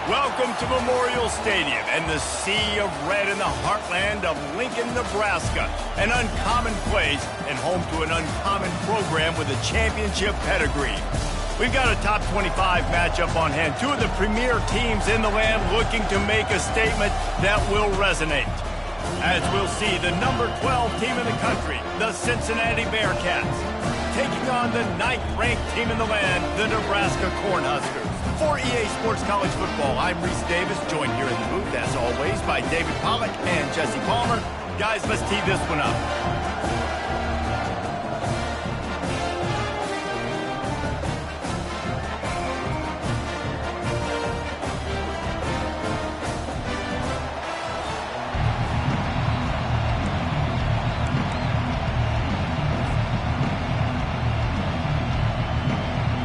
Welcome to Memorial Stadium and the sea of red in the heartland of Lincoln, Nebraska. An uncommon place and home to an uncommon program with a championship pedigree. We've got a top 25 matchup on hand. Two of the premier teams in the land looking to make a statement that will resonate. As we'll see, the number 12 team in the country, the Cincinnati Bearcats, taking on the 9th-ranked team in the land, the Nebraska Cornhuskers. For EA Sports College Football, I'm Reese Davis, joined here in the booth, as always, by David Pollack and Jesse Palmer. Guys, let's tee this one up.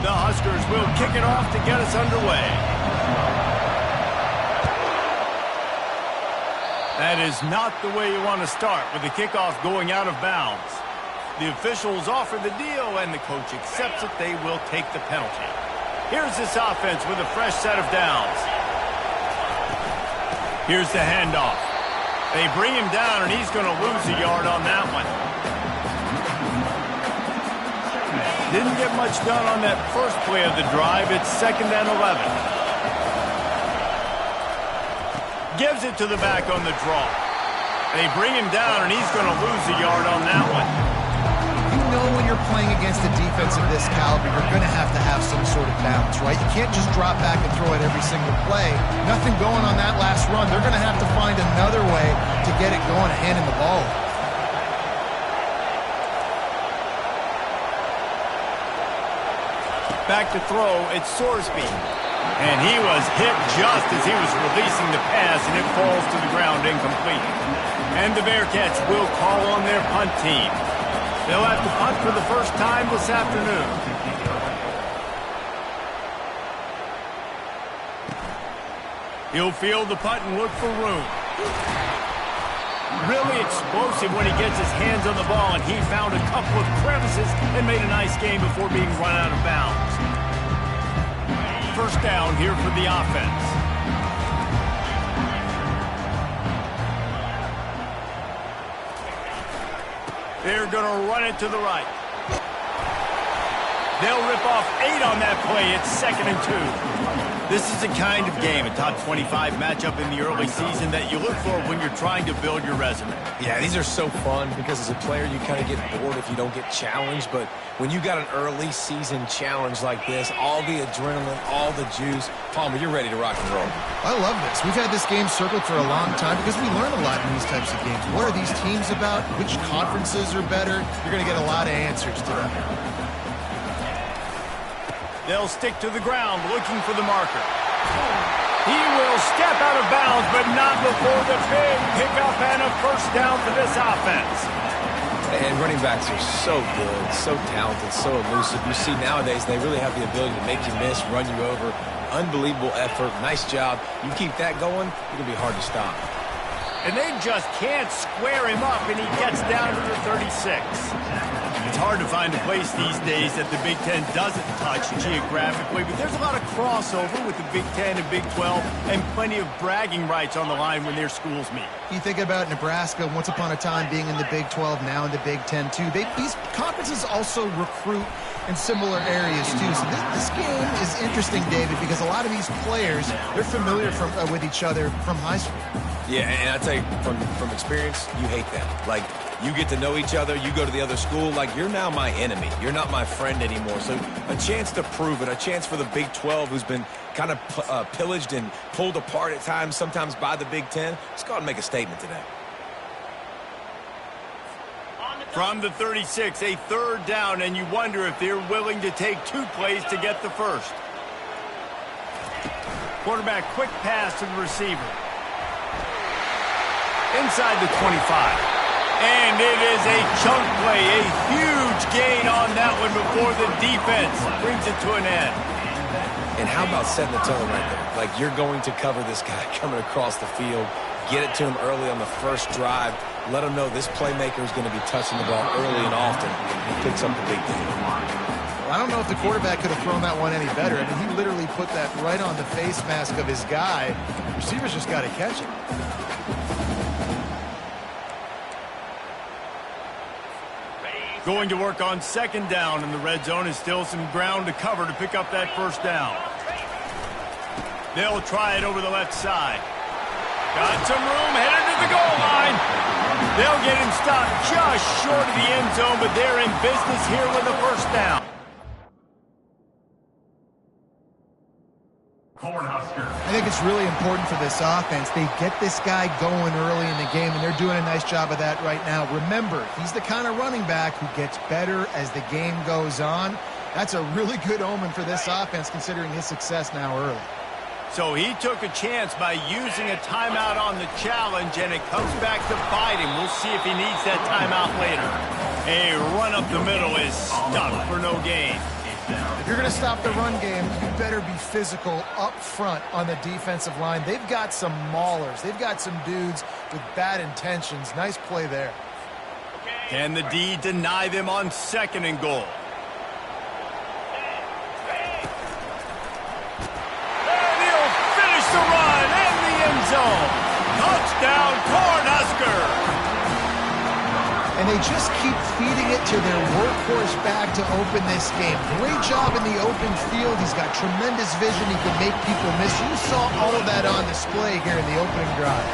The Huskers will kick it off to get us underway. That is not the way you want to start with the kickoff going out of bounds. The officials offer the deal and the coach accepts it. They will take the penalty. Here's this offense with a fresh set of downs. Here's the handoff. They bring him down and he's going to lose a yard on that one. Didn't get much done on that first play of the drive. It's 2nd and 11. Gives it to the back on the draw. They bring him down, and he's going to lose a yard on that one. You know when you're playing against a defense of this caliber, you're going to have some sort of balance, right? You can't just drop back and throw it every single play. Nothing going on that last run. They're going to have to find another way to get it going, handing the ball. Back to throw, it's Sorsby. And he was hit just as he was releasing the pass, and it falls to the ground incomplete. And the Bearcats will call on their punt team. They'll have to punt for the first time this afternoon. He'll field the punt and look for room. Really explosive when he gets his hands on the ball, and he found a couple of crevices and made a nice game before being run out of bounds. First down here for the offense. They're going to run it to the right. They'll rip off 8 on that play. It's 2nd and 2. This is the kind of game, a top 25 matchup in the early season, that you look for when you're trying to build your resume. Yeah, these are so fun because as a player, you kind of get bored if you don't get challenged. But when you got an early season challenge like this, all the adrenaline, all the juice, Palmer, you're ready to rock and roll. I love this. We've had this game circled for a long time because we learn a lot in these types of games. What are these teams about? Which conferences are better? You're going to get a lot of answers to them. They'll stick to the ground looking for the marker. He will step out of bounds, but not before the big pickup and a first down for this offense. And running backs are so good, so talented, so elusive. You see nowadays they really have the ability to make you miss, run you over. Unbelievable effort. Nice job. You keep that going, it'll be hard to stop. And they just can't square him up, and he gets down to the 36. It's hard to find a place these days that the Big Ten doesn't touch geographically, but there's a lot of crossover with the Big Ten and Big 12 and plenty of bragging rights on the line when their schools meet. You think about Nebraska, once upon a time being in the Big 12, now in the Big 10 too. These conferences also recruit in similar areas too. So this game is interesting, David, because a lot of these players, they're familiar with each other from high school. Yeah, and I tell you, from experience, you hate that. Like, you get to know each other, you go to the other school, like, you're now my enemy. You're not my friend anymore. So a chance to prove it, a chance for the Big 12, who's been kind of pillaged and pulled apart at times, sometimes by the Big 10. Let's go out and make a statement today. From the 36, a 3rd down, and you wonder if they're willing to take 2 plays to get the first. Quarterback, quick pass to the receiver. Inside the 25. And it is a chunk play, a huge gain on that one before the defense brings it to an end. And how about setting the tone right there? Like, you're going to cover this guy coming across the field, get it to him early on the first drive, let him know this playmaker is going to be touching the ball early and often. He picks up the big thing. A I don't know if the quarterback could have thrown that one any better. I mean, he literally put that right on the face mask of his guy. Receivers just got to catch it. Going to work on second down in the red zone is still some ground to cover to pick up that first down. They'll try it over the left side. Got some room, headed to the goal line. They'll get him stopped just short of the end zone, but they're in business here with the first down. I think it's really important for this offense. They get this guy going early in the game, and they're doing a nice job of that right now. Remember, he's the kind of running back who gets better as the game goes on. That's a really good omen for this offense, considering his success now early. So he took a chance by using a timeout on the challenge, and it comes back to bite him. We'll see if he needs that timeout later. A run up the middle is stuck for no gain. If you're going to stop the run game, you better be physical up front on the defensive line. They've got some maulers. They've got some dudes with bad intentions. Nice play there. Can the D deny them on second and goal? And he'll finish the run in the end zone. Touchdown, Cornhusker. And they just keep feeding it to their workhorse back to open this game. Great job in the open field. He's got tremendous vision. He can make people miss. You saw all of that on display here in the opening drive.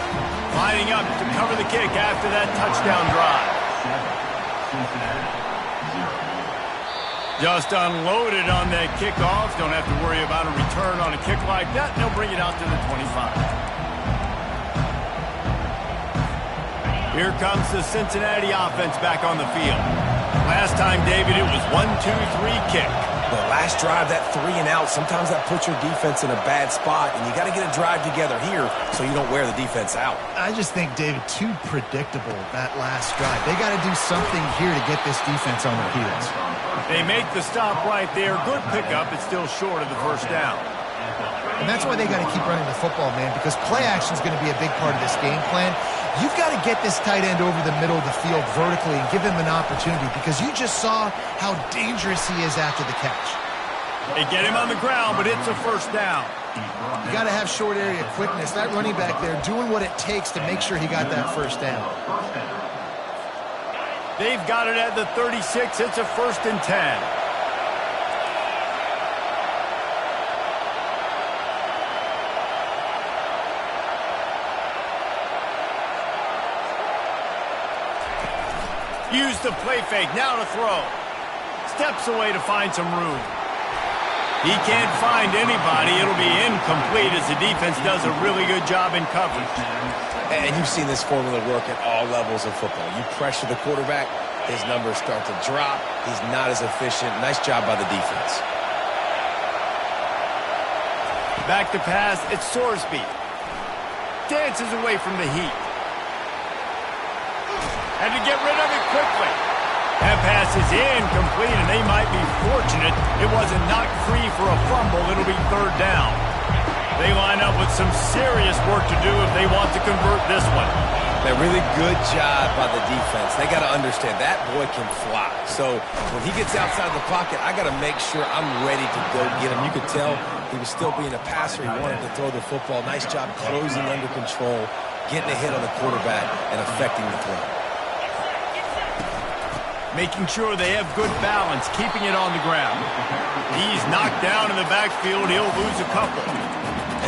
Lining up to cover the kick after that touchdown drive. Just unloaded on that kickoff. Don't have to worry about a return on a kick like that. They'll bring it out to the 25. Here comes the Cincinnati offense back on the field. Last time, David, it was 1-2-3 kick. The last drive, that 3 and out, sometimes that puts your defense in a bad spot, and you got to get a drive together here so you don't wear the defense out. I just think, David, too predictable, that last drive. They got to do something here to get this defense on their heels. They make the stop right there. Good pickup. It's still short of the first down. And that's why they got to keep running the football, man, because play action is going to be a big part of this game plan. You've got to get this tight end over the middle of the field vertically and give him an opportunity, because you just saw how dangerous he is after the catch. They get him on the ground, but it's a first down. You got to have short area quickness. That running back there doing what it takes to make sure he got that first down. They've got it at the 36. It's a 1st and 10. Use the play fake, now to throw. Steps away to find some room. He can't find anybody. It'll be incomplete as the defense does a really good job in coverage. And you've seen this formula work at all levels of football. You pressure the quarterback, his numbers start to drop. He's not as efficient. Nice job by the defense. Back to pass, it's Sorsby. Dances away from the heat. Had to get rid of it quickly. That pass is incomplete, and they might be fortunate it wasn't knocked free for a fumble. It'll be 3rd down. They line up with some serious work to do if they want to convert this one. A really good job by the defense. They got to understand that boy can fly. So when he gets outside the pocket, I got to make sure I'm ready to go get him. You could tell he was still being a passer. He wanted to throw the football. Nice job closing under control, getting a hit on the quarterback, and affecting the throw. Making sure they have good balance, keeping it on the ground. He's knocked down in the backfield. He'll lose a couple.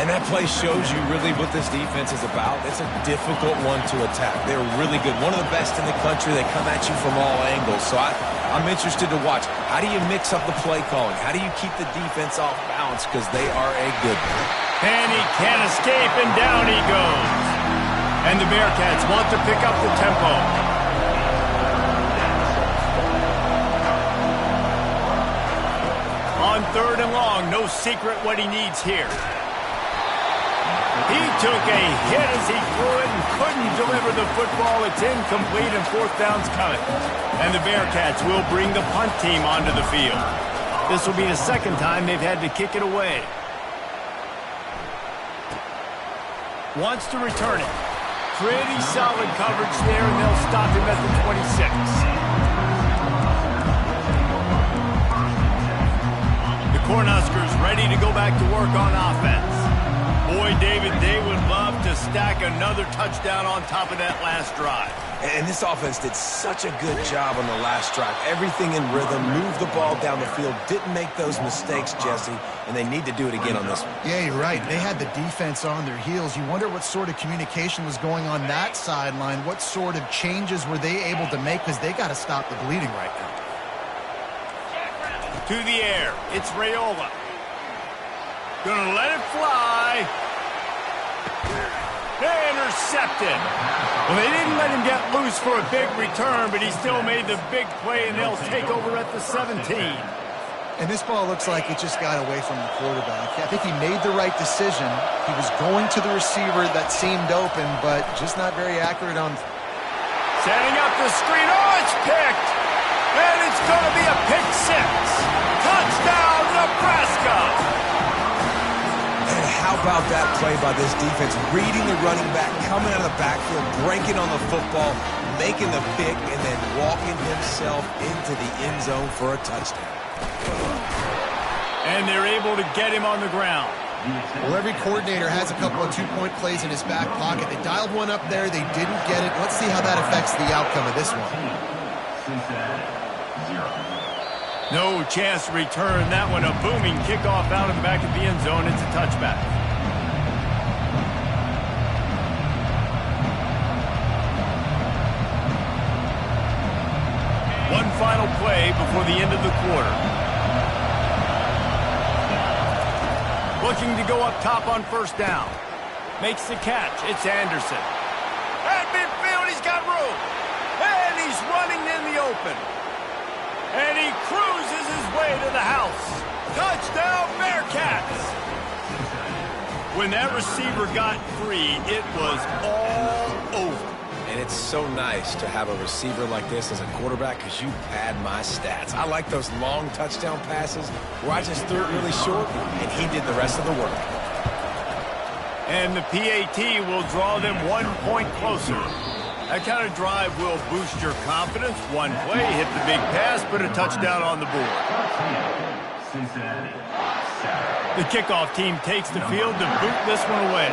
And that play shows you really what this defense is about. It's a difficult one to attack. They're really good. One of the best in the country. They come at you from all angles. So I'm interested to watch. How do you mix up the play calling? How do you keep the defense off balance? Because they are a good one. And he can't escape, and down he goes. And the Bearcats want to pick up the tempo. On 3rd and long, no secret what he needs here. He took a hit as he threw it and couldn't deliver the football. It's incomplete, and 4th down's coming. And the Bearcats will bring the punt team onto the field. This will be the 2nd time they've had to kick it away. Wants to return it. Pretty solid coverage there, and they'll stop him at the 26. Cornhuskers ready to go back to work on offense. Boy, David, they would love to stack another touchdown on top of that last drive. And this offense did such a good job on the last drive. Everything in rhythm, moved the ball down the field, didn't make those mistakes, Jesse, and they need to do it again on this one. Yeah, you're right. They had the defense on their heels. You wonder what sort of communication was going on that sideline. What sort of changes were they able to make, because they got to stop the bleeding right now. To the air, it's Raiola. Gonna let it fly. Intercepted. Well, they didn't let him get loose for a big return, but he still made the big play, and they'll take over at the 17. And this ball looks like it just got away from the quarterback. I think he made the right decision. He was going to the receiver that seemed open, but just not very accurate on. Setting up the screen. Oh, it's picked. And it's going to be a pick six. Touchdown, Nebraska. And how about that play by this defense? Reading the running back, coming out of the backfield, breaking on the football, making the pick, and then walking himself into the end zone for a touchdown. And they're able to get him on the ground. Well, every coordinator has a couple of two-point plays in his back pocket. They dialed one up there. They didn't get it. Let's see how that affects the outcome of this one. No chance to return that one. A booming kickoff out of the back of the end zone. It's a touchback. One final play before the end of the quarter. Looking to go up top on first down. Makes the catch. It's Anderson. At midfield, he's got room. And he's running in the open. And he cruises his way to the house. Touchdown, Bearcats! When that receiver got free, it was all over. And it's so nice to have a receiver like this as a quarterback, because you pad my stats. I like those long touchdown passes where I just threw it really short, and he did the rest of the work. And the PAT will draw them 1 point closer. That kind of drive will boost your confidence. One play, hit the big pass, put a touchdown on the board. The kickoff team takes the field to boot this one away.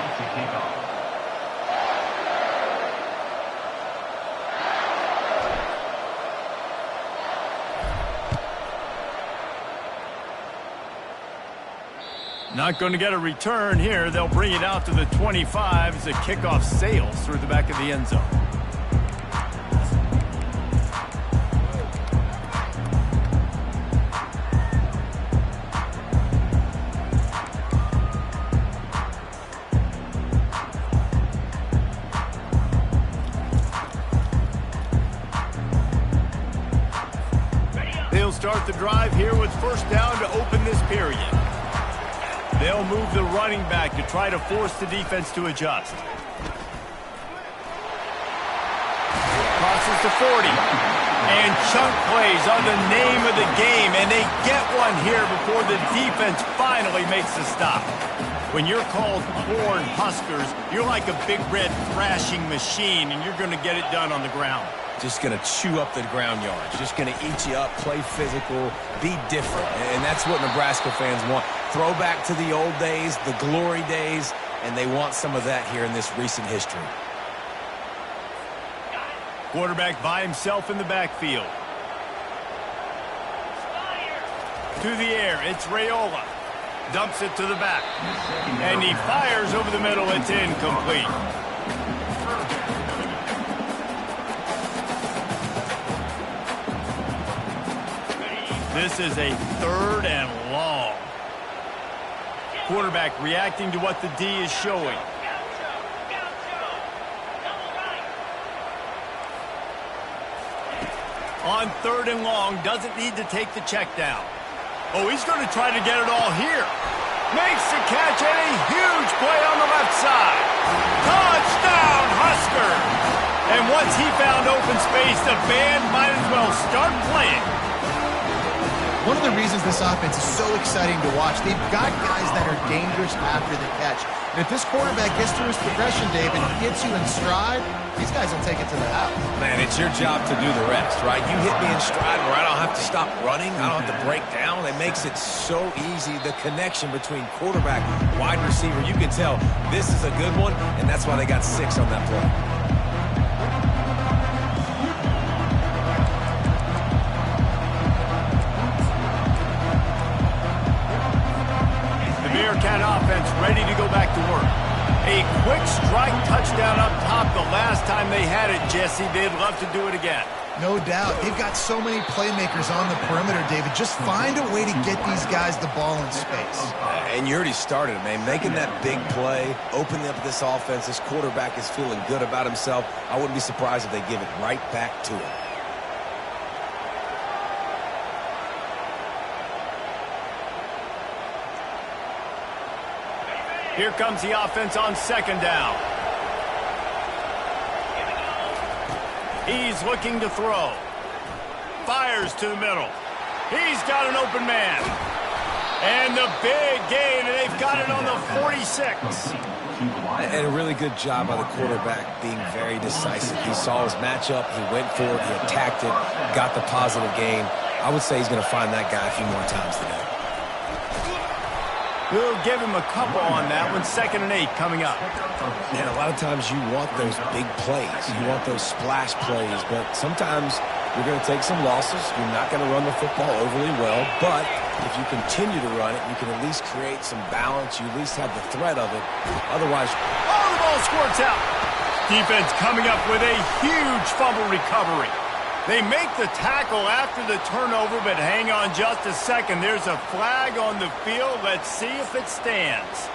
Not going to get a return here. They'll bring it out to the 25 as the kickoff sails through the back of the end zone. They'll start the drive here with first down to open this period. They'll move the running back to try to force the defense to adjust. Crosses to 40. And chunk plays are the name of the game, and they get one here before the defense finally makes the stop. When you're called Corn Huskers, you're like a big red thrashing machine, and you're going to get it done on the ground. Just going to chew up the ground yards. Just going to eat you up, play physical, be different. And that's what Nebraska fans want. Throwback to the old days, the glory days, and they want some of that here in this recent history. Quarterback by himself in the backfield. To the air, it's Raiola. Dumps it to the back. And he fires over the middle. It's incomplete. This is a 3rd and long. Quarterback reacting to what the D is showing. On 3rd and long, doesn't need to take the check down. Oh, he's going to try to get it all here. Makes the catch and a huge play on the left side. Touchdown, Huskers! And once he found open space, the band might as well start playing. One of the reasons this offense is so exciting to watch, they've got guys that are dangerous after the catch. And if this quarterback gets through his progression, David, and gets you in stride, these guys will take it to the house. Man, it's your job to do the rest, right? You hit me in stride where I don't have to stop running. I don't have to break down. It makes it so easy. The connection between quarterback, wide receiver, you can tell this is a good one, and that's why they got 6 on that play. Bearcat offense ready to go back to work. A quick strike touchdown up top the last time they had it, Jesse. They'd love to do it again. No doubt. They've got so many playmakers on the perimeter, David. Just find a way to get these guys the ball in space. And you already started, man. Making that big play, opening up this offense. This quarterback is feeling good about himself. I wouldn't be surprised if they give it right back to him. Here comes the offense on second down. He's looking to throw. Fires to the middle. He's got an open man. And the big gain, and they've got it on the 46. And a really good job by the quarterback being very decisive. He saw his matchup. He went for it. He attacked it. Got the positive gain. I would say he's going to find that guy a few more times today. We'll give him a couple on that one. 2nd and 8 coming up. Man, a lot of times you want those big plays. You want those splash plays. But sometimes you're going to take some losses. You're not going to run the football overly well. But if you continue to run it, you can at least create some balance. You at least have the threat of it. Otherwise, oh, the ball squirts out. Defense coming up with a huge fumble recovery. They make the tackle after the turnover, but hang on just a second. There's a flag on the field. Let's see if it stands.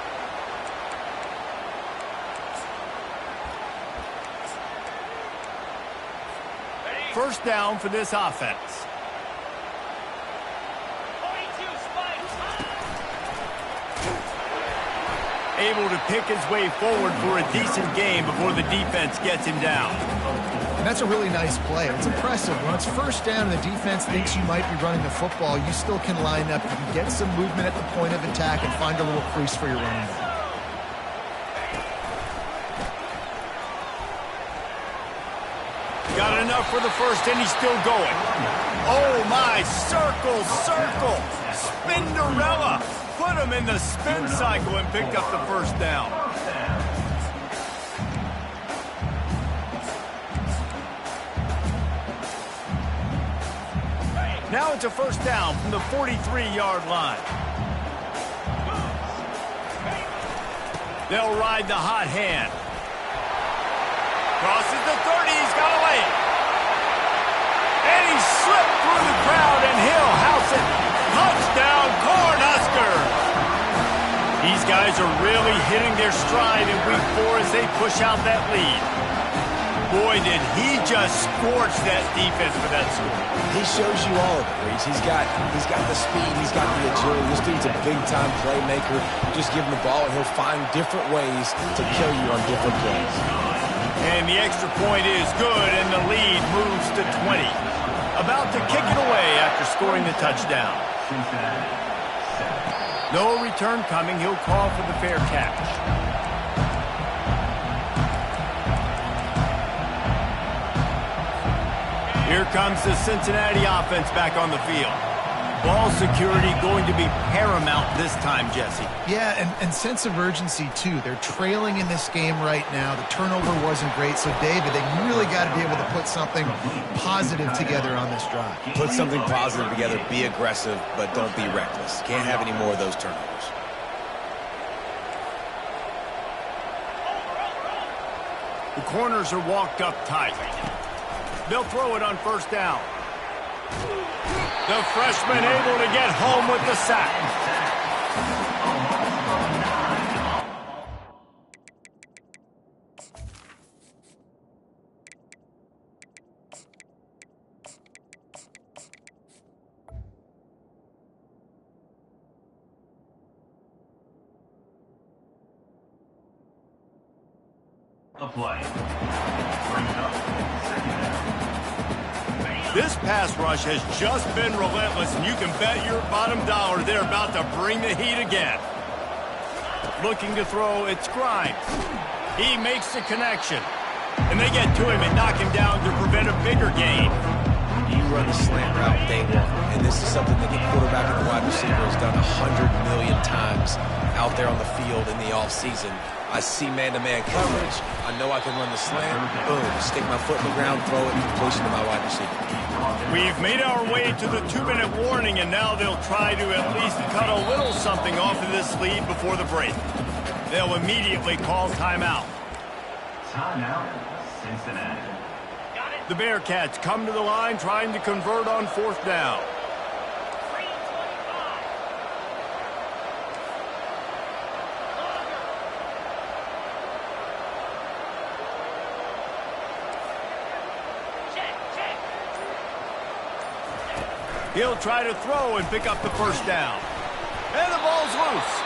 First down for this offense. Able to pick his way forward for a decent game before the defense gets him down. And that's a really nice play. It's impressive. When it's first down and the defense thinks you might be running the football, you still can line up. You can get some movement at the point of attack and find a little crease for your running back. Got enough for the first, and he's still going. Oh, my. Circle, circle. Spinderella. Put him in the spin cycle and picked up the first down. Now it's a first down from the 43-yard line. They'll ride the hot hand. Crosses the 30. He's got away. And he slipped through the crowd, and he'll house it. Touchdown, Cornhuskers. These guys are really hitting their stride in week 4 as they push out that lead. Boy, did he just scorch that defense for that score. He shows you all of it, Reese. He's got the speed. He's got the agility. This dude's a big-time playmaker. Just give him the ball, and he'll find different ways to kill you on different plays. And the extra point is good, and the lead moves to 20. About to kick it away after scoring the touchdown. No return coming. He'll call for the fair catch. Here comes the Cincinnati offense back on the field. Ball security going to be paramount this time, Jesse. Yeah, and sense of urgency, too. They're trailing in this game right now. The turnover wasn't great, so, David, they really got to be able to put something positive together on this drive. Put something positive together, be aggressive, but don't be reckless. Can't have any more of those turnovers. The corners are walked up tight. They'll throw it on first down. The freshman able to get home with the sack. A play. Bring it up. 2nd down. This pass rush has just been relentless, and you can bet your bottom dollar they're about to bring the heat again. Looking to throw, it's Grimes. He makes the connection. And they get to him and knock him down to prevent a bigger gain. You run the slant route day one, and this is something that the quarterback and the wide receiver has done 100 million times out there on the field in the offseason. I see man-to-man coverage. I know I can run the slant. Boom, stick my foot in the ground, throw it, completion to my wide receiver. We've made our way to the 2-minute warning, and now they'll try to at least cut a little something off of this lead before the break. They'll immediately call timeout. Timeout, Cincinnati. The Bearcats come to the line trying to convert on 4th down. He'll try to throw and pick up the first down. And the ball's loose.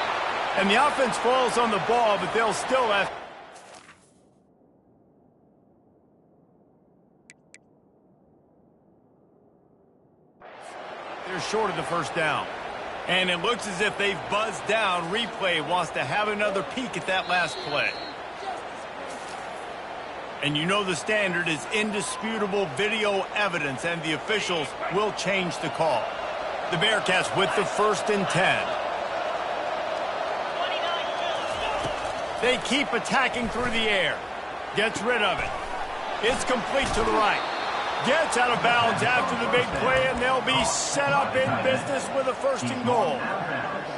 And the offense falls on the ball, but they'll still have... They're short of the first down. And it looks as if they've buzzed down. Replay wants to have another peek at that last play. And you know the standard is indisputable video evidence, and the officials will change the call. The Bearcats with the 1st and 10. They keep attacking through the air. Gets rid of it. It's complete to the right. Gets out of bounds after the big play, and they'll be set up in business with a 1st and goal.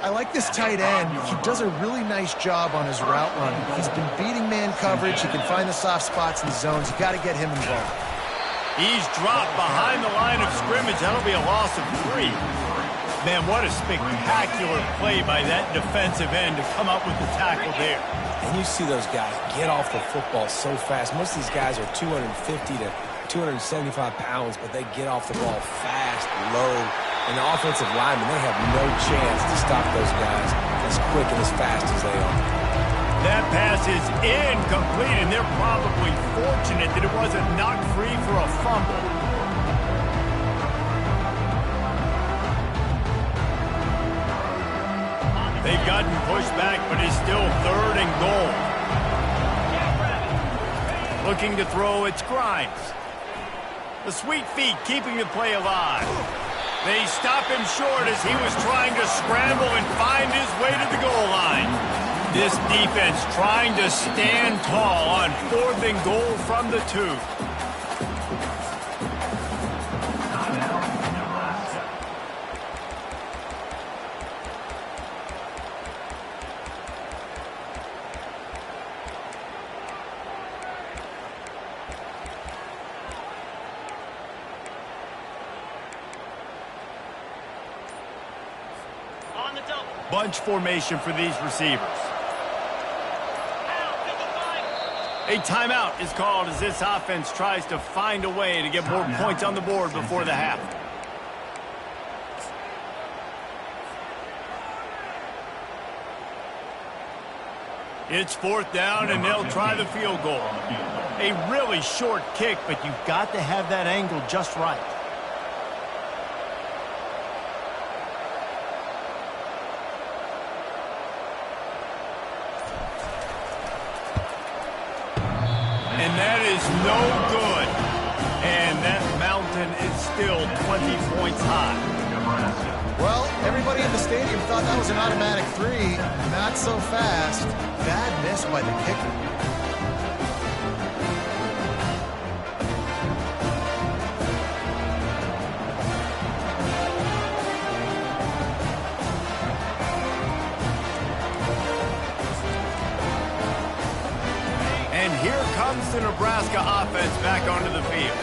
I like this tight end. He does a really nice job on his route running. He's been beating man coverage. He can find the soft spots in the zones. You got to get him involved. He's dropped behind the line of scrimmage. That'll be a loss of 3. Man, what a spectacular play by that defensive end to come up with the tackle there. And you see those guys get off the football so fast. Most of these guys are 250 to 275 pounds, but they get off the ball fast, low. And the offensive linemen, they have no chance to stop those guys as quick and as fast as they are. That pass is incomplete, and they're probably fortunate that it wasn't knocked free for a fumble. They've gotten pushed back, but it's still 3rd and goal. Looking to throw, it's Grimes. The sweet feet keeping the play alive. They stop him short as he was trying to scramble and find his way to the goal line. This defense trying to stand tall on 4th and goal from the 2. Bunch formation for these receivers. A timeout is called as this offense tries to find a way to get more points on the board before the half. It's 4th down, and they'll try the field goal. A really short kick, but you've got to have that angle just right. And that is no good. And that mountain is still 20 points high. Well, everybody in the stadium thought that was an automatic 3. Not so fast. Bad miss by the kicker. And here comes the Nebraska offense back onto the field.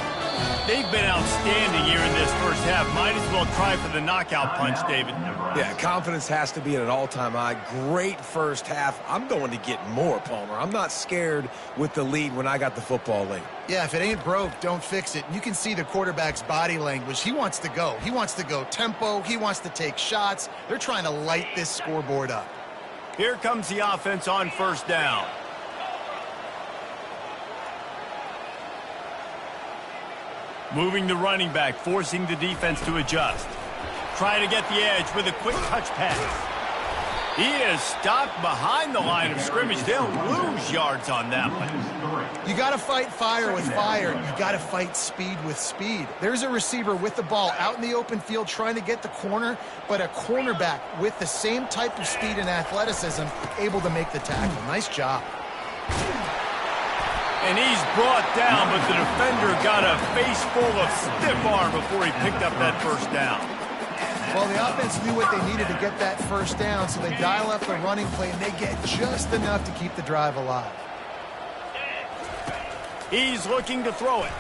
They've been outstanding here in this first half. Might as well try for the knockout punch, David. Yeah, confidence has to be at an all-time high. Great first half. I'm going to get more, Palmer. I'm not scared with the lead when I got the football late. Yeah, if it ain't broke, don't fix it. You can see the quarterback's body language. He wants to go. He wants to go tempo. He wants to take shots. They're trying to light this scoreboard up. Here comes the offense on 1st down. Moving the running back, forcing the defense to adjust. Trying to get the edge with a quick touch pass. He is stopped behind the line of scrimmage. They'll lose yards on that one. You got to fight fire with fire. You got to fight speed with speed. There's a receiver with the ball out in the open field trying to get the corner, but a cornerback with the same type of speed and athleticism able to make the tackle. Nice job. And he's brought down, but the defender got a face full of stiff arm before he picked up that first down. Well, the offense knew what they needed to get that first down, so they dial up the running play, and they get just enough to keep the drive alive. He's looking to throw it.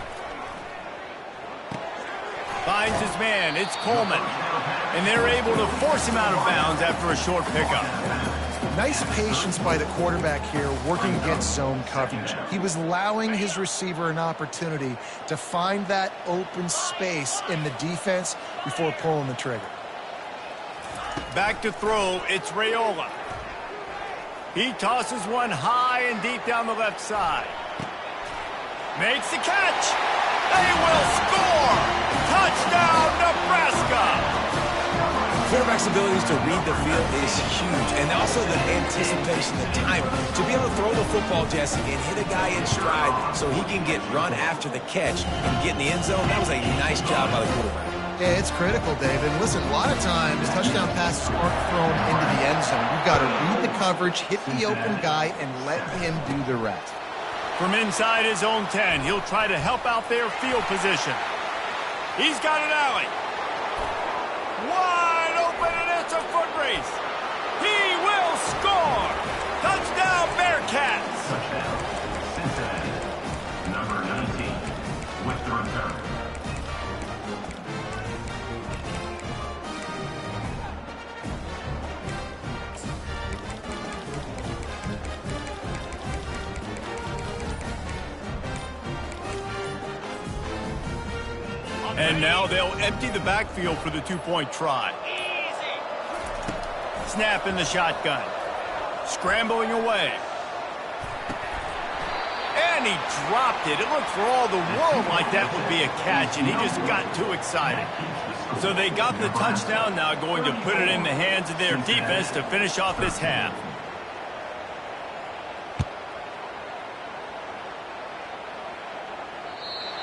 Finds his man. It's Coleman. And they're able to force him out of bounds after a short pickup. Nice patience by the quarterback here working against zone coverage. He was allowing his receiver an opportunity to find that open space in the defense before pulling the trigger. Back to throw, it's Raiola. He tosses one high and deep down the left side. Makes the catch. They will score. Touchdown, Nebraska. Quarterback's abilities to read the field is huge, and also the anticipation, the timing. To be able to throw the football, Jesse, and hit a guy in stride so he can get run after the catch and get in the end zone, that was a nice job by the quarterback. Yeah, it's critical, David. Listen, a lot of times touchdown passes aren't thrown into the end zone. You've got to read the coverage, hit the open guy, and let him do the rest. From inside his own 10, he'll try to help out their field position. He's got an alley. Wide open, and it's a foot race. He will score. Touchdown, Bearcats. Touchdown, Cincinnati. Number 19 with the return. And now they'll empty the backfield for the two-point try. Snap in the shotgun. Scrambling away. And he dropped it. It looked for all the world like that would be a catch, and he just got too excited. So they got the touchdown, now going to put it in the hands of their defense to finish off this half.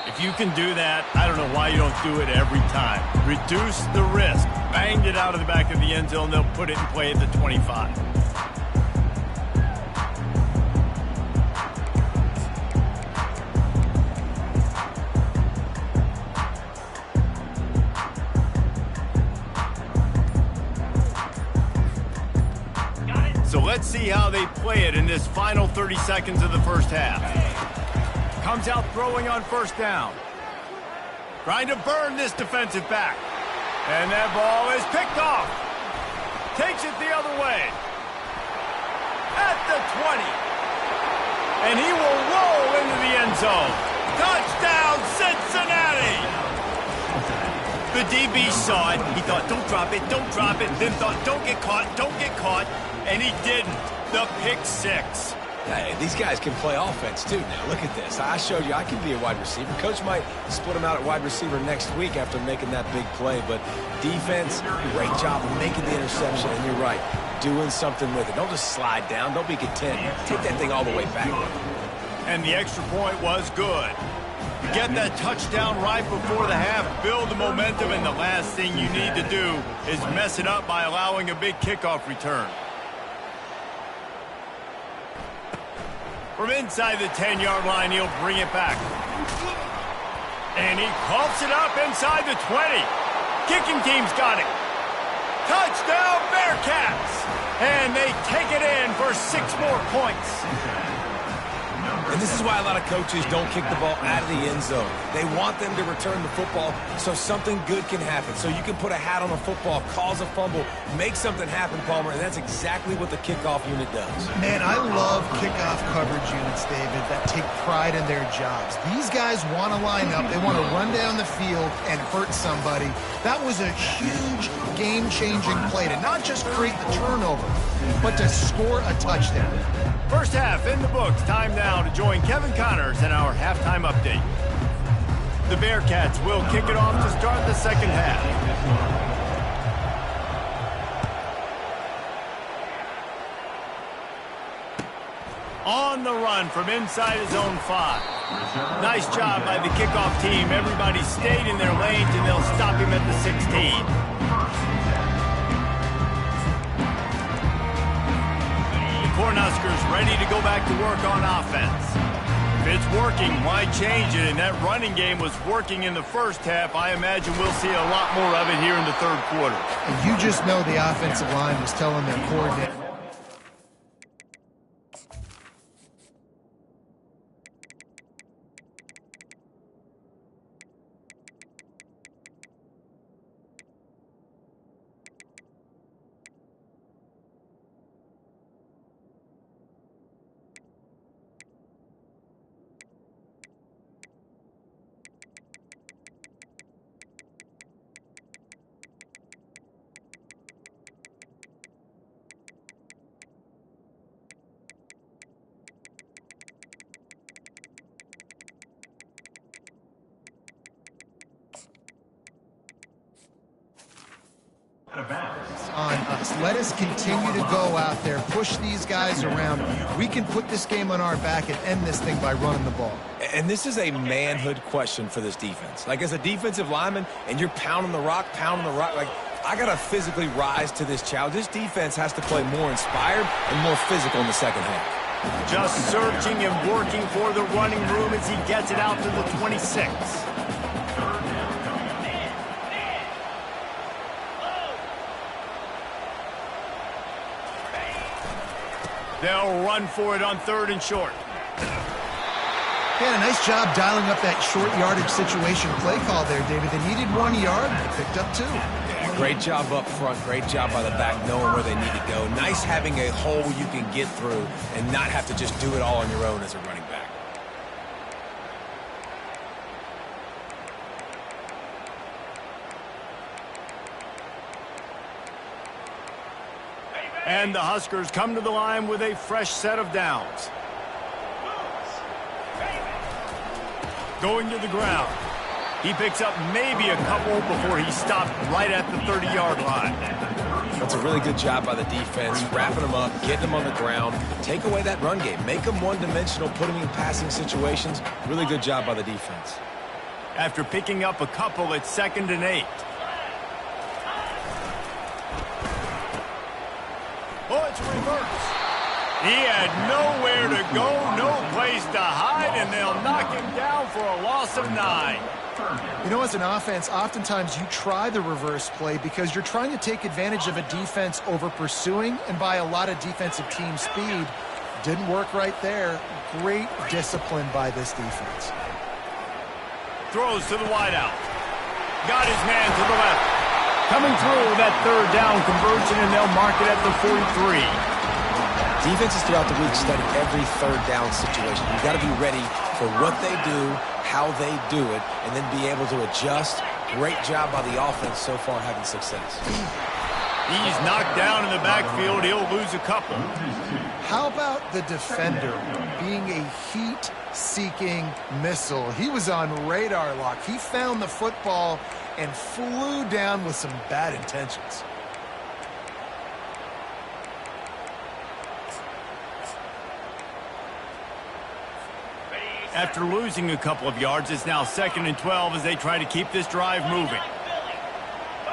If you can do that, I don't know why you don't do it every time. Reduce the risk. Banged it out of the back of the end zone. They'll put it in play at the 25. So let's see how they play it in this final 30 seconds of the first half. Comes out throwing on first down. Trying to burn this defensive back. And that ball is picked off. Takes it the other way. At the 20. And he will roll into the end zone. Touchdown, Cincinnati! The DB saw it. He thought, don't drop it, don't drop it. Then thought, don't get caught, don't get caught. And he didn't. The pick six. Hey, these guys can play offense, too, now. Look at this. I showed you I can be a wide receiver. Coach might split him out at wide receiver next week after making that big play. But defense, great job of making the interception. And you're right, doing something with it. Don't just slide down. Don't be content. Take that thing all the way back. And the extra point was good. You get that touchdown right before the half, build the momentum, and the last thing you need to do is mess it up by allowing a big kickoff return. From inside the 10-yard line, he'll bring it back. And he coughs it up inside the 20. Kicking team's got it. Touchdown, Bearcats! And they take it in for 6 more points. And this is why a lot of coaches don't kick the ball out of the end zone. They want them to return the football so something good can happen. So you can put a hat on a football, cause a fumble, make something happen, Palmer, and that's exactly what the kickoff unit does. Man, I love kickoff coverage units, David, that take pride in their jobs. These guys want to line up. They want to run down the field and hurt somebody. That was a huge game-changing play to not just create the turnover, but to score a touchdown. First half in the books. Time now to join Kevin Connors in our halftime update. The Bearcats will kick it off to start the second half. On the run from inside his own 5. Nice job by the kickoff team. Everybody stayed in their lanes, and they'll stop him at the 16. The Cornhuskers ready to go back to work on offense. If it's working, why change it? And that running game was working in the first half. I imagine we'll see a lot more of it here in the third quarter. And you just know the offensive line was telling their coordinator. On us. Let us continue to go out there, push these guys around. We can put this game on our back and end this thing by running the ball. And this is a manhood question for this defense. Like, as a defensive lineman, and you're pounding the rock, like, I got to physically rise to this challenge. This defense has to play more inspired and more physical in the second half. Just searching and working for the running room as he gets it out to the 26. They'll run for it on 3rd and short. Yeah, nice job dialing up that short yardage situation play call there, David. They needed 1 yard, they picked up 2. Yeah, great job up front, great job by the back knowing where they need to go. Nice having a hole you can get through and not have to just do it all on your own as a running back. And the Huskers come to the line with a fresh set of downs. Going to the ground. He picks up maybe a couple before he stopped right at the 30-yard line. That's a really good job by the defense, wrapping them up, getting them on the ground. Take away that run game. Make them one-dimensional, put them in passing situations. Really good job by the defense. After picking up a couple, it's 2nd and 8. Oh, it's reverse. He had nowhere to go, no place to hide, and they'll knock him down for a loss of 9. You know, as an offense, oftentimes you try the reverse play because you're trying to take advantage of a defense over pursuing and by a lot of defensive team speed. Didn't work right there. Great discipline by this defense. Throws to the wideout. Got his man to the left. Coming through that 3rd down conversion, and they'll mark it at the 43. Defenses throughout the week study every 3rd down situation. You've got to be ready for what they do, how they do it, and then be able to adjust. Great job by the offense so far having success. He's knocked down in the backfield. He'll lose a couple. How about the defender being a heat-seeking missile? He was on radar lock. He found the football and flew down with some bad intentions. After losing a couple of yards, it's now 2nd and 12 as they try to keep this drive moving.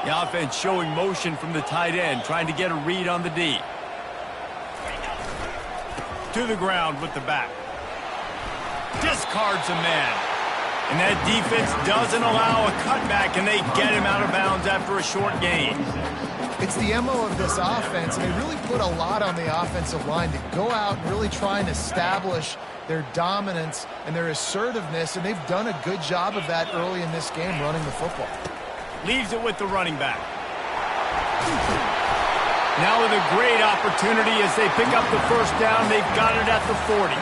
The offense showing motion from the tight end, trying to get a read on the D. To the ground with the back. Discards a man. And that defense doesn't allow a cutback, and they get him out of bounds after a short gain. It's the MO of this offense, and they really put a lot on the offensive line to go out and really try and establish their dominance and their assertiveness, and they've done a good job of that early in this game running the football. Leaves it with the running back. Now with a great opportunity as they pick up the 1st down. They've got it at the 40.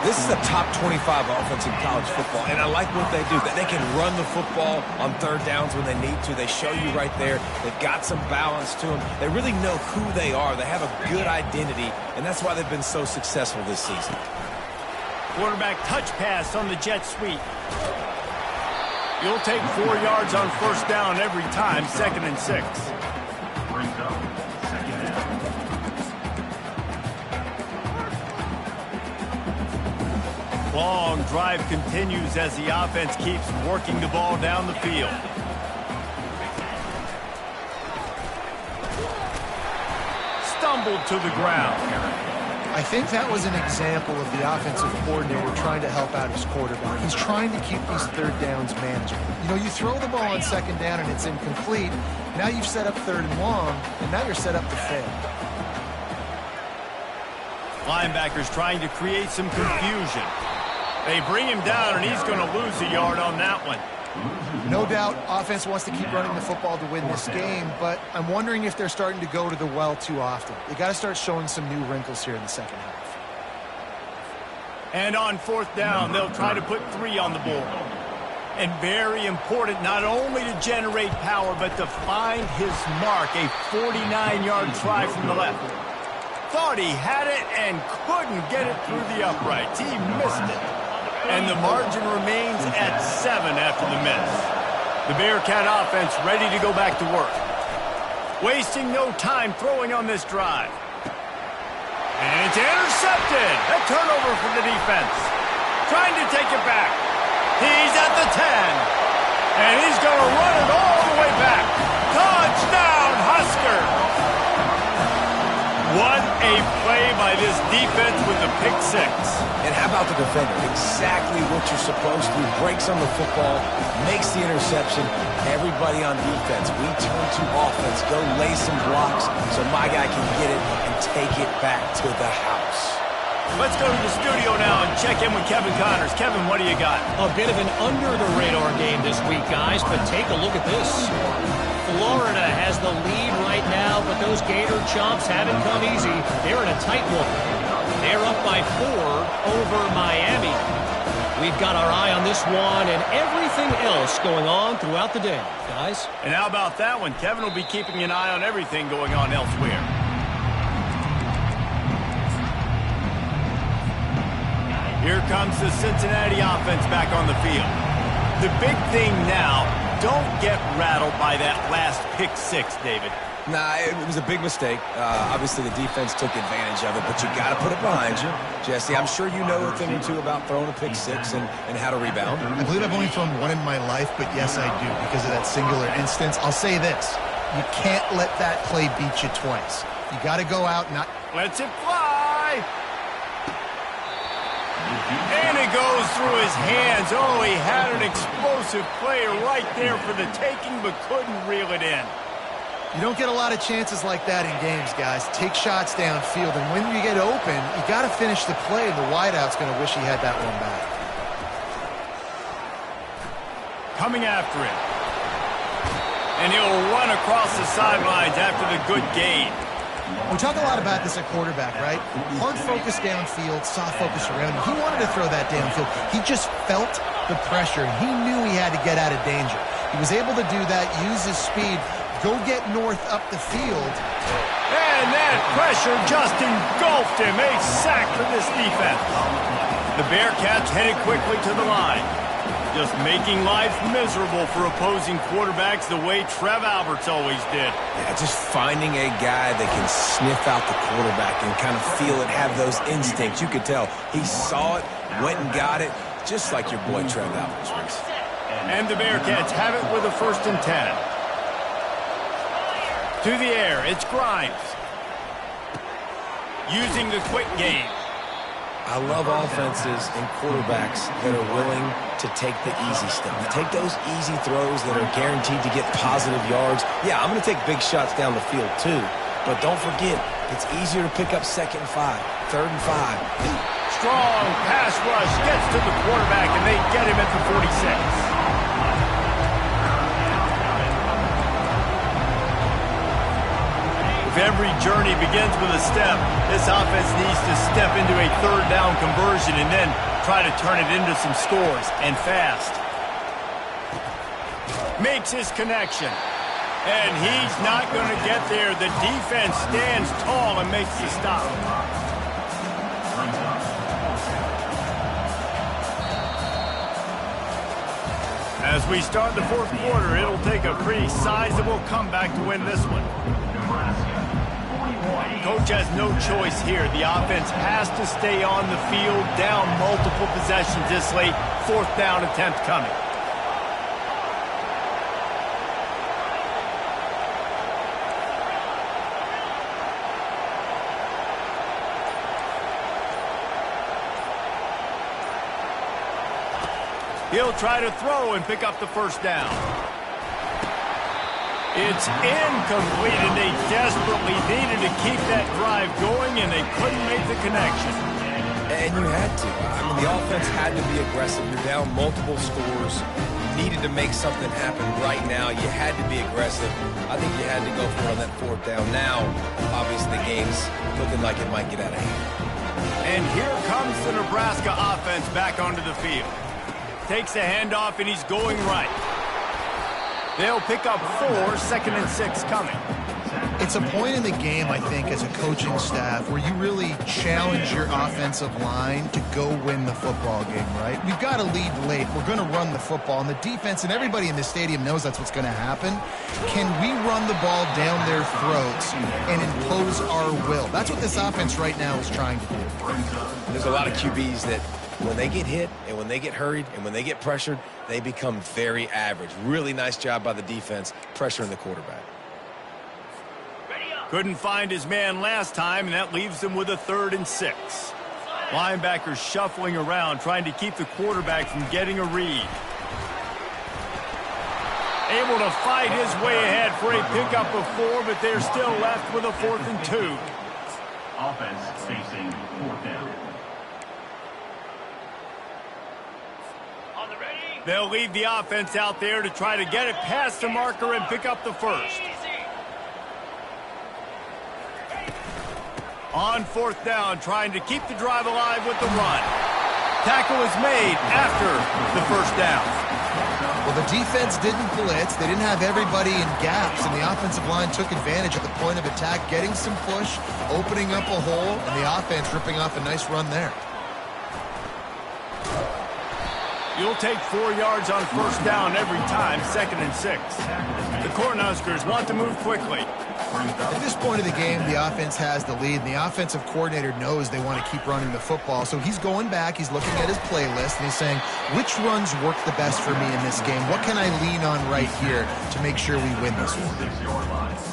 This is a top 25 offense in college football, and I like what they do. That they can run the football on 3rd downs when they need to. They show you right there. They've got some balance to them. They really know who they are. They have a good identity, and that's why they've been so successful this season. Quarterback touch pass on the jet sweep. You'll take 4 yards on first down every time, 2nd and 6. Brings up second down. Long drive continues as the offense keeps working the ball down the field. Stumbled to the ground. I think that was an example of the offensive coordinator trying to help out his quarterback. He's trying to keep these third downs manageable. You know, you throw the ball on second down and it's incomplete. Now you've set up third and long, and now you're set up to fail. Linebackers trying to create some confusion. They bring him down, and he's going to lose a yard on that one. No doubt offense wants to keep running the football to win this game, but I'm wondering if they're starting to go to the well too often. They got to start showing some new wrinkles here in the second half. And on 4th down, they'll try to put 3 on the board. And very important not only to generate power, but to find his mark, a 49-yard try from the left. Thought he had it and couldn't get it through the uprights. He missed it. And the margin remains at 7 after the miss. The Bearcat offense ready to go back to work. Wasting no time throwing on this drive. And it's intercepted. A turnover for the defense. Trying to take it back. He's at the 10. And he's going to run it all the way back. Touchdown, Huskers! What a play by this defense with a pick 6. And how about the defender? Exactly what you're supposed to. Breaks on the football, makes the interception. Everybody on defense, we turn to offense. Go lay some blocks so my guy can get it and take it back to the house. Let's go to the studio now and check in with Kevin Connors. Kevin, what do you got? A bit of an under-the-radar game this week, guys, but take a look at this. Florida has the lead right now, but those Gator Chomps haven't come easy. They're in a tight one. They're up by 4 over Miami. We've got our eye on this one and everything else going on throughout the day, guys. And how about that one? Kevin will be keeping an eye on everything going on elsewhere. Here comes the Cincinnati offense back on the field. The big thing now, don't get rattled by that last pick 6, David. Nah, it was a big mistake. Obviously, the defense took advantage of it, but you got to put it behind you. Jesse, I'm sure you know a thing or two about throwing a pick 6 and how to rebound. I believe I've only thrown one in my life, but yes, I do because of that singular instance. I'll say this. You can't let that play beat you twice. You got to go out and not... Lets it fly! And it goes through his hands. Oh, he had an explosive player right there for the taking, but couldn't reel it in. You don't get a lot of chances like that in games, guys. Take shots downfield, and when you get open, you got to finish the play, and the wideout's going to wish he had that one back. Coming after it. And he'll run across the sidelines after the good gain. We talk a lot about this at quarterback, right? Hard focus downfield, soft focus around him. He wanted to throw that downfield. He just felt the pressure, and he knew he had to get out of danger. He was able to do that, use his speed, go get north up the field. And that pressure just engulfed him. A sack for this defense. The Bearcats headed quickly to the line. Just making life miserable for opposing quarterbacks the way Trev Alberts always did. Yeah, just finding a guy that can sniff out the quarterback and kind of feel it, have those instincts. You could tell he saw it, went and got it, just like your boy Trev Alberts was. And the Bearcats have it with a 1st and 10. To the air, it's Grimes. Using the quick game. I love offenses and quarterbacks that are willing to take the easy stuff. Take those easy throws that are guaranteed to get positive yards. Yeah, I'm going to take big shots down the field too. But don't forget, it's easier to pick up 2nd and 5, 3rd and 5. Strong pass rush gets to the quarterback, and they get him at the 46. Every journey begins with a step. This offense needs to step into a 3rd down conversion and then try to turn it into some scores, and fast. Makes his connection. And he's not going to get there. The defense stands tall and makes the stop. As As we start the fourth quarter, it'll take a pretty sizable comeback to win this one. Coach has no choice here. The offense has to stay on the field, down multiple possessions this late. Fourth down attempt coming. He'll try to throw and pick up the first down. It's incomplete, and they desperately needed to keep that drive going, and they couldn't make the connection. And you had to. I mean, the offense had to be aggressive. You're down multiple scores. You needed to make something happen right now. You had to be aggressive. I think you had to go for it on that fourth down. Now, obviously, the game's looking like it might get out of hand. And here comes the Nebraska offense back onto the field. Takes a handoff, and he's going right. They'll pick up 4, 2nd and 6 coming. It's a point in the game, I think, as a coaching staff where you really challenge your offensive line to go win the football game, right? We've got to lead late. We're going to run the football. And the defense and everybody in the stadium knows that's what's going to happen. Can we run the ball down their throats and impose our will? That's what this offense right now is trying to do. There's a lot of QBs that when they get hit and when they get hurried and when they get pressured, they become very average. Really nice job by the defense pressuring the quarterback. Couldn't find his man last time, and that leaves him with a 3rd and 6. Linebackers shuffling around, trying to keep the quarterback from getting a read. Able to fight his way ahead for a pickup of 4, but they're still left with a 4th and 2. Offense facing 4th down. They'll leave the offense out there to try to get it past the marker and pick up the first. On 4th down, trying to keep the drive alive with the run. Tackle is made after the first down. Well, the defense didn't blitz. They didn't have everybody in gaps, and the offensive line took advantage at the point of attack, getting some push, opening up a hole, and the offense ripping off a nice run there. You'll take 4 yards on first down every time, 2nd and 6. The Cornhuskers want to move quickly. At this point of the game, the offense has the lead, and the offensive coordinator knows they want to keep running the football. So he's going back, he's looking at his playlist, and he's saying, which runs work the best for me in this game? What can I lean on right here to make sure we win this one?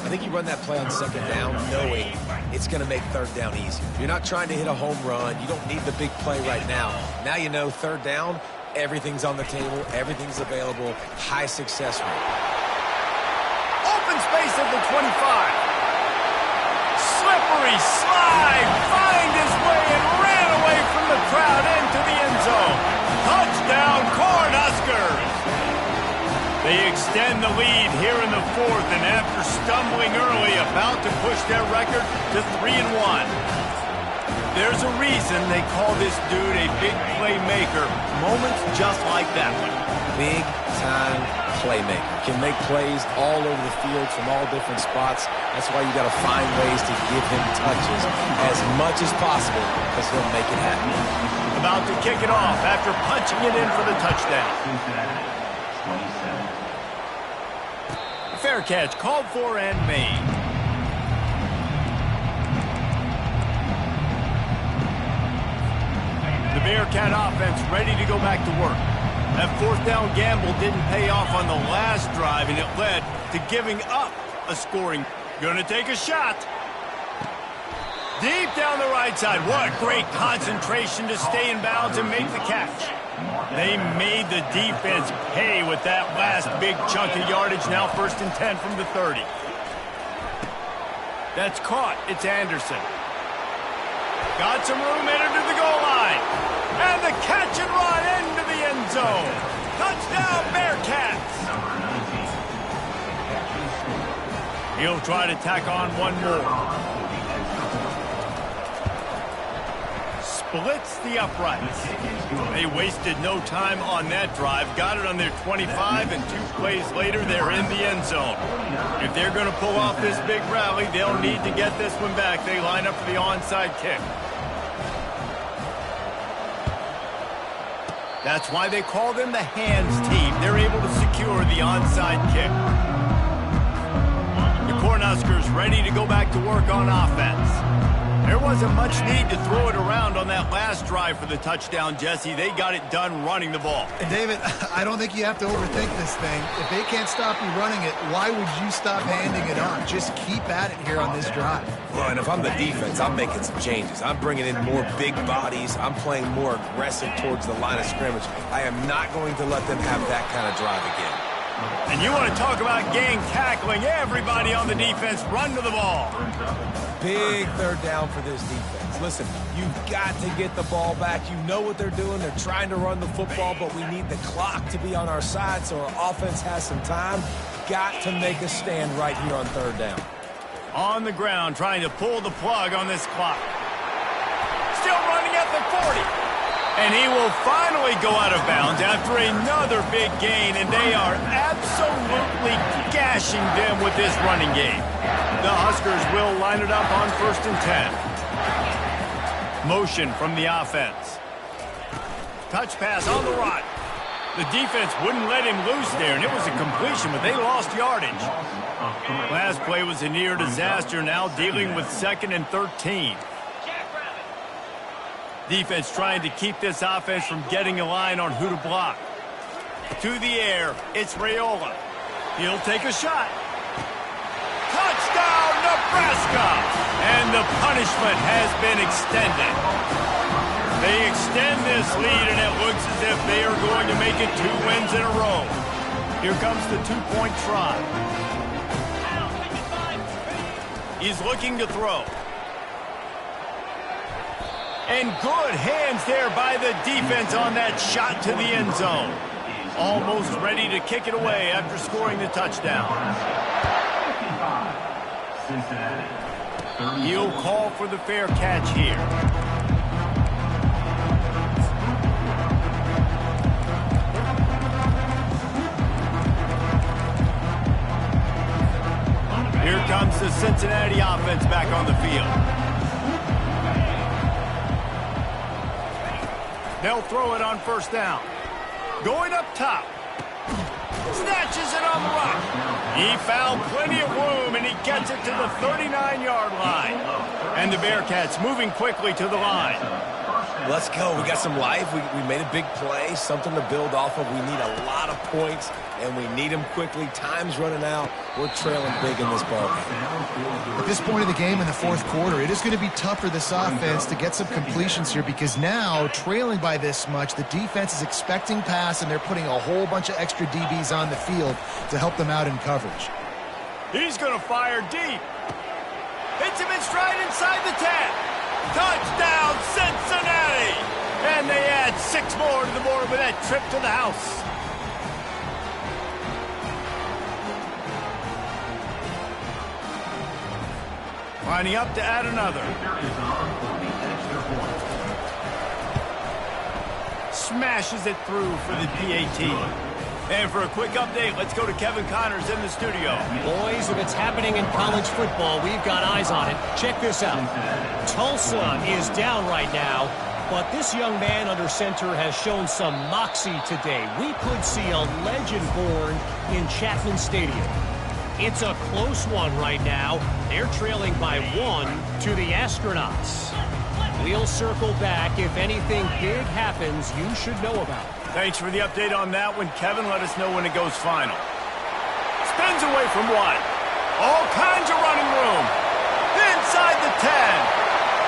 I think you run that play on 2nd down knowing it's going to make 3rd down easy. You're not trying to hit a home run. You don't need the big play right now. Now you know 3rd down, everything's on the table, everything's available, high success rate. Open space at the 25. Slippery slide, find his way and ran away from the crowd into the end zone. Touchdown, Cornhuskers! They extend the lead here in the 4th, and after stumbling early, about to push their record to 3-1. There's a reason they call this dude a big playmaker. Moments just like that one. Big-time playmaker. Can make plays all over the field from all different spots. That's why you got to find ways to give him touches as much as possible because he'll make it happen. About to kick it off after punching it in for the touchdown. Fair catch called for and made. The Bearcat offense ready to go back to work. That 4th down gamble didn't pay off on the last drive, and it led to giving up a scoring. Gonna take a shot. Deep down the right side. What great concentration to stay in bounds and make the catch. They made the defense pay with that last big chunk of yardage. Now 1st and 10 from the 30. That's caught. It's Anderson. Got some room, entered to the goal line. And the catch and run into the end zone. Touchdown, Bearcats. He'll try to tack on one more. Splits the uprights. They wasted no time on that drive. Got it on their 25, and 2 plays later, they're in the end zone. If they're going to pull off this big rally, they'll need to get this one back. They line up for the onside kick. That's why they call them the hands team. They're able to secure the onside kick. The Cornhuskers ready to go back to work on offense. There wasn't much need to throw it around on that last drive for the touchdown, Jesse. They got it done running the ball. And David, I don't think you have to overthink this thing. If they can't stop you running it, why would you stop handing it on? Just keep at it here on this drive. Well, and if I'm the defense, I'm making some changes. I'm bringing in more big bodies. I'm playing more aggressive towards the line of scrimmage. I am not going to let them have that kind of drive again. And you want to talk about gang tackling. Everybody on the defense run to the ball. Big third down for this defense. Listen, you've got to get the ball back. You know what they're doing. They're trying to run the football, but we need the clock to be on our side so our offense has some time. Got to make a stand right here on third down. On the ground, trying to pull the plug on this clock. Still running at the 40. And he will finally go out of bounds after another big gain, and they are absolutely gashing them with this running game. The Huskers will line it up on 1st and 10. Motion from the offense. Touch pass on the right. The defense wouldn't let him loose there, and it was a completion, but they lost yardage. Last play was a near disaster, now dealing with 2nd and 13. Defense trying to keep this offense from getting a line on who to block. To the air, it's Raiola. He'll take a shot. Touchdown, Nebraska! And the punishment has been extended. They extend this lead, and it looks as if they are going to make it 2 wins in a row. Here comes the 2-point try. He's looking to throw. And good hands there by the defense on that shot to the end zone. Almost ready to kick it away after scoring the touchdown. He'll call for the fair catch here. Here comes the Cincinnati offense back on the field. They'll throw it on 1st down. Going up top. Snatches it on the rock. He found plenty of room, and he gets it to the 39-yard line. And the Bearcats moving quickly to the line. Let's go. We got some life. We made a big play, something to build off of. We need a lot of points, and we need them quickly. Time's running out. We're trailing big in this ballgame. At this point of the game in the 4th quarter, it is going to be tough for this offense to get some completions here because now, trailing by this much, the defense is expecting pass, and they're putting a whole bunch of extra DBs on the field to help them out in coverage. He's going to fire deep. Hits him in stride inside the 10. Touchdown, Cincinnati! And they add 6 more to the board with that trip to the house. Lining up to add another. Smashes it through for the PAT. And for a quick update, let's go to Kevin Connors in the studio. Boys, if it's happening in college football, we've got eyes on it. Check this out. Tulsa is down right now, but this young man under center has shown some moxie today. We could see a legend born in Chapman Stadium. It's a close one right now. They're trailing by 1 to the Astronauts. We'll circle back. If anything big happens, you should know about it. Thanks for the update on that one, Kevin. Let us know when it goes final. Spins away from 1. All kinds of running room. Inside the 10.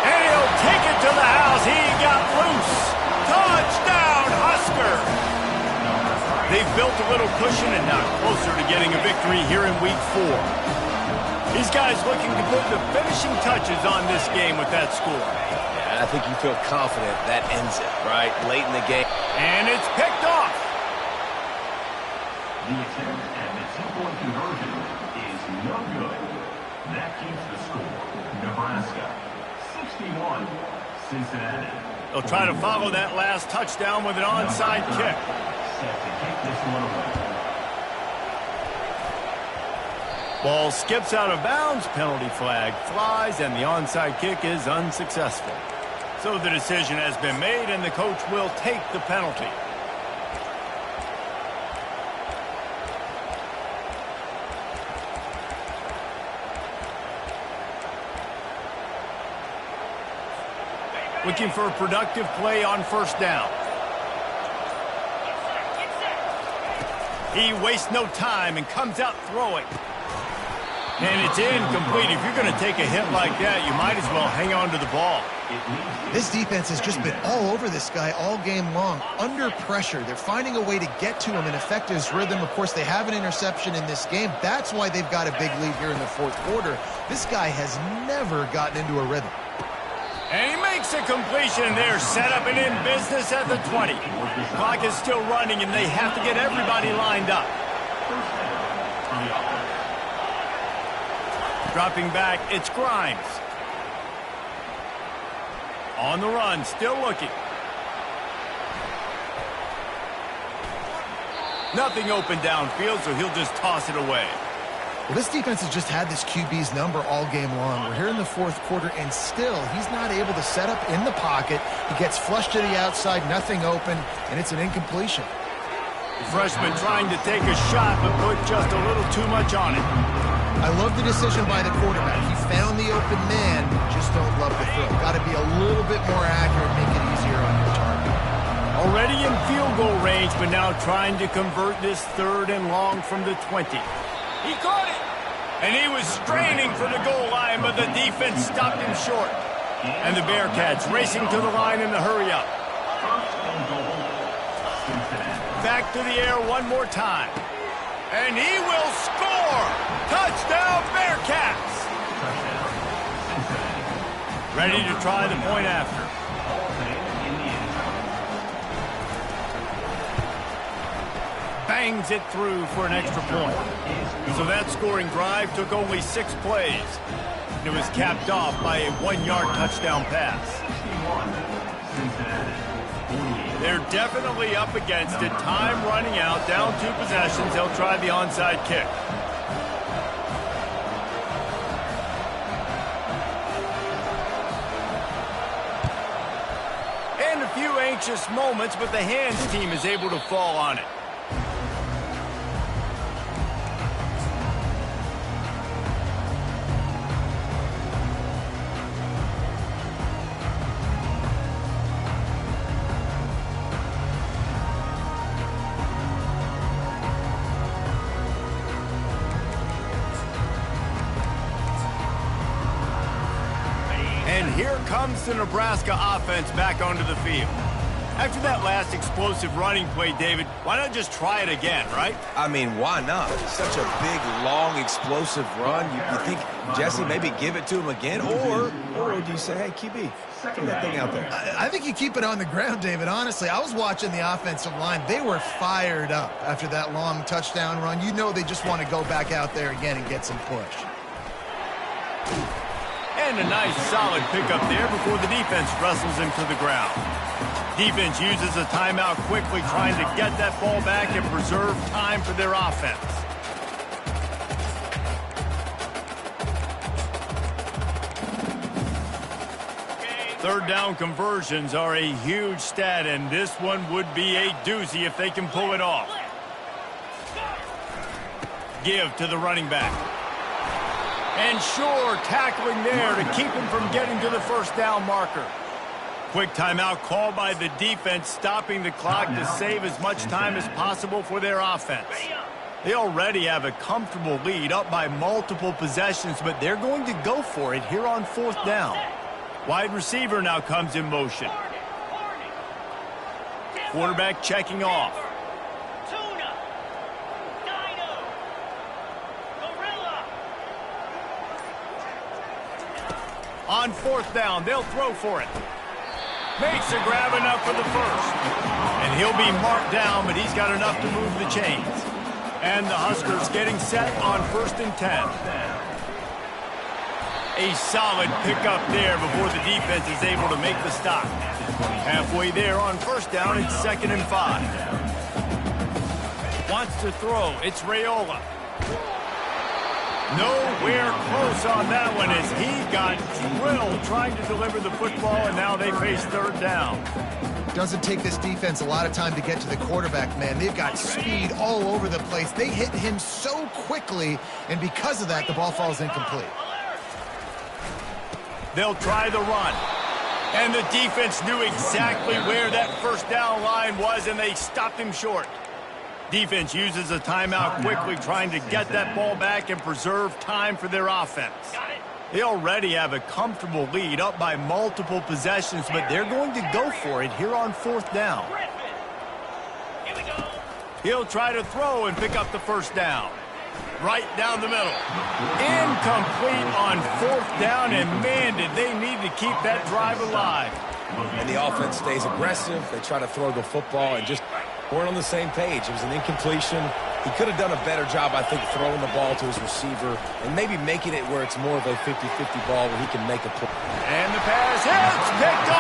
And he'll take it to the house. He got loose. Touchdown, Husker. They've built a little cushion and now closer to getting a victory here in Week 4. These guys looking to put the finishing touches on this game with that score. I think you feel confident that ends it, right? Late in the game. And it's picked off. The attempt at the 2-point conversion is no good. That keeps the score. Nebraska, 61, Cincinnati. They'll try to follow that last touchdown with an onside kick. Set to kick this one away. Ball skips out of bounds, penalty flag flies, and the onside kick is unsuccessful. So the decision has been made, and the coach will take the penalty. Looking for a productive play on first down. He wastes no time and comes out throwing. And it's incomplete. If you're going to take a hit like that, you might as well hang on to the ball. This defense has just been all over this guy all game long. Under pressure, they're finding a way to get to him and affect his rhythm. Of course, they have an interception in this game. That's why they've got a big lead here in the fourth quarter. This guy has never gotten into a rhythm. And he makes a completion there, set up and in business at the 20. Clock is still running, and they have to get everybody lined up. Dropping back, it's Grimes. On the run, still looking. Nothing open downfield, so he'll just toss it away. Well, this defense has just had this QB's number all game long. We're here in the fourth quarter, and still, he's not able to set up in the pocket. He gets flushed to the outside, nothing open, and it's an incompletion. The freshman trying to take a shot, but put just a little too much on it. I love the decision by the quarterback. He found the open man, just don't love the throw. Got to be a little bit more accurate, make it easier on your target. Already in field goal range, but now trying to convert this third and long from the 20. He caught it! And he was straining for the goal line, but the defense stopped him short. And the Bearcats racing to the line in the hurry-up. Back to the air one more time. And he will score! Touchdown, Bearcats! Ready to try the point after. Bangs it through for an extra point. So that scoring drive took only 6 plays. It was capped off by a 1-yard touchdown pass. They're definitely up against it. Time running out, down 2 possessions. They'll try the onside kick. And a few anxious moments, but the hands team is able to fall on it. And here comes the Nebraska offense back onto the field. After that last explosive running play, David, why not just try it again, right? I mean, why not? Such a big, long, explosive run. You think, Jesse, maybe give it to him again? Or do you say, hey, QB, throw that thing out there? I think you keep it on the ground, David. Honestly, I was watching the offensive line. They were fired up after that long touchdown run. You know they just want to go back out there again and get some push. And a nice, solid pickup there before the defense wrestles him to the ground. Defense uses a timeout quickly, trying to get that ball back and preserve time for their offense. Third down conversions are a huge stat, and this one would be a doozy if they can pull it off. Give to the running back. And sure, tackling there to keep him from getting to the first down marker. Quick timeout called by the defense, stopping the clock to save as much time as possible for their offense. They already have a comfortable lead, up by multiple possessions, but they're going to go for it here on fourth down. Wide receiver now comes in motion. Quarterback checking off. On fourth down, they'll throw for it. Makes a grab enough for the first. And he'll be marked down, but he's got enough to move the chains. And the Huskers getting set on 1st and 10. A solid pickup there before the defense is able to make the stop. Halfway there on first down, it's 2nd and 5. Wants to throw, it's Raiola. Nowhere close on that one as he got drilled trying to deliver the football, and now they face third down. Doesn't take this defense a lot of time to get to the quarterback, man. They've got speed all over the place. They hit him so quickly, and because of that, the ball falls incomplete. They'll try the run. And the defense knew exactly where that first down line was, and they stopped him short. Defense uses a timeout quickly, trying to get that ball back and preserve time for their offense. They already have a comfortable lead, up by multiple possessions, but they're going to go for it here on fourth down. He'll try to throw and pick up the first down. Right down the middle. Incomplete on fourth down, and man, did they need to keep that drive alive. And the offense stays aggressive. They try to throw the football and just weren't on the same page. It was an incompletion. He could have done a better job, I think, throwing the ball to his receiver and maybe making it where it's more of a 50-50 ball where he can make a play. And the pass hits, picked